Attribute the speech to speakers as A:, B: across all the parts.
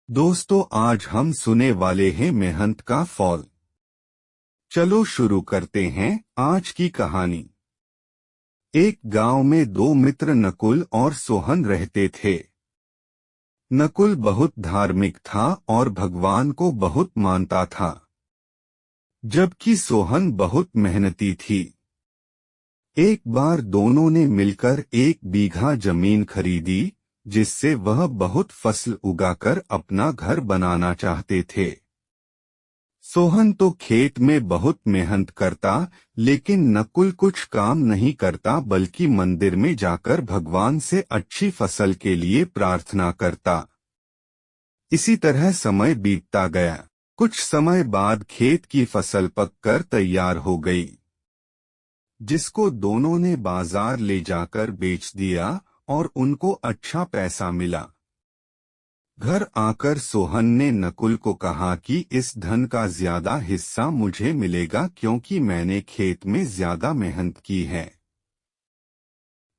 A: दोस्तों, आज हम सुने वाले हैं मेहनत का फल। चलो शुरू करते हैं आज की कहानी। एक गांव में दो मित्र नकुल और सोहन रहते थे। नकुल बहुत धार्मिक था और भगवान को बहुत मानता था, जबकि सोहन बहुत मेहनती थी। एक बार दोनों ने मिलकर 1 बीघा जमीन खरीदी, जिससे वह बहुत फसल उगाकर अपना घर बनाना चाहते थे। सोहन तो खेत में बहुत मेहनत करता, लेकिन नकुल कुछ काम नहीं करता बल्कि मंदिर में जाकर भगवान से अच्छी फसल के लिए प्रार्थना करता। इसी तरह समय बीतता गया। कुछ समय बाद खेत की फसल पककर तैयार हो गई, जिसको दोनों ने बाजार ले जाकर बेच दिया और उनको अच्छा पैसा मिला। घर आकर सोहन ने नकुल को कहा कि इस धन का ज्यादा हिस्सा मुझे मिलेगा, क्योंकि मैंने खेत में ज्यादा मेहनत की है।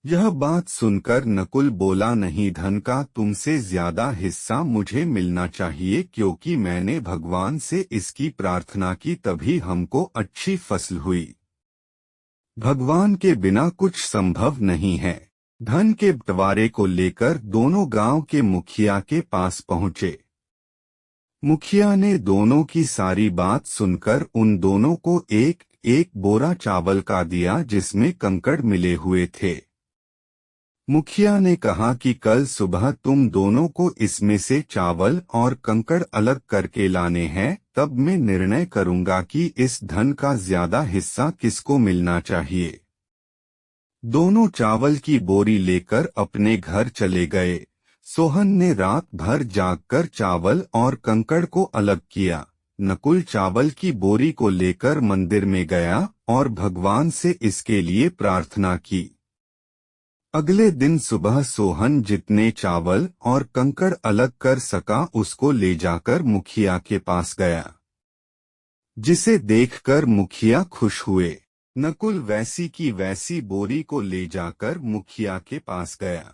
A: यह बात सुनकर नकुल बोला, नहीं, धन का तुमसे ज्यादा हिस्सा मुझे मिलना चाहिए, क्योंकि मैंने भगवान से इसकी प्रार्थना की, तभी हमको अच्छी फसल हुई। भगवान के बिना कुछ संभव नहीं है। धन के बंटवारे को लेकर दोनों गांव के मुखिया के पास पहुंचे। मुखिया ने दोनों की सारी बात सुनकर उन दोनों को एक एक बोरा चावल का दिया, जिसमें कंकड़ मिले हुए थे। मुखिया ने कहा कि कल सुबह तुम दोनों को इसमें से चावल और कंकड़ अलग करके लाने हैं, तब मैं निर्णय करूंगा कि इस धन का ज्यादा हिस्सा किसको मिलना चाहिए। दोनों चावल की बोरी लेकर अपने घर चले गए। सोहन ने रात भर जागकर चावल और कंकड़ को अलग किया। नकुल चावल की बोरी को लेकर मंदिर में गया और भगवान से इसके लिए प्रार्थना की। अगले दिन सुबह सोहन जितने चावल और कंकड़ अलग कर सका उसको ले जाकर मुखिया के पास गया, जिसे देखकर मुखिया खुश हुए। नकुल वैसी की वैसी बोरी को ले जाकर मुखिया के पास गया।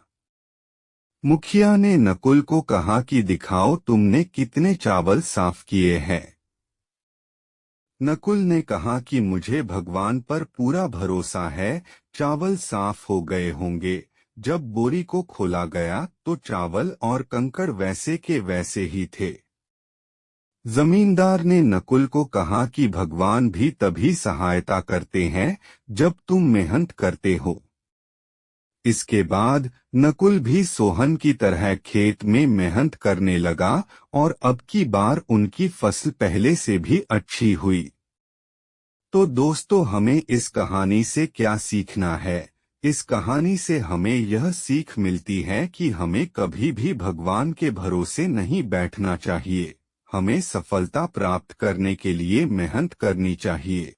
A: मुखिया ने नकुल को कहा कि दिखाओ तुमने कितने चावल साफ किए हैं। नकुल ने कहा कि मुझे भगवान पर पूरा भरोसा है, चावल साफ हो गए होंगे। जब बोरी को खोला गया तो चावल और कंकड़ वैसे के वैसे ही थे। जमींदार ने नकुल को कहा कि भगवान भी तभी सहायता करते हैं जब तुम मेहनत करते हो। इसके बाद नकुल भी सोहन की तरह खेत में मेहनत करने लगा और अब की बार उनकी फसल पहले से भी अच्छी हुई। तो दोस्तों, हमें इस कहानी से क्या सीखना है? इस कहानी से हमें यह सीख मिलती है कि हमें कभी भी भगवान के भरोसे नहीं बैठना चाहिए। हमें सफलता प्राप्त करने के लिए मेहनत करनी चाहिए।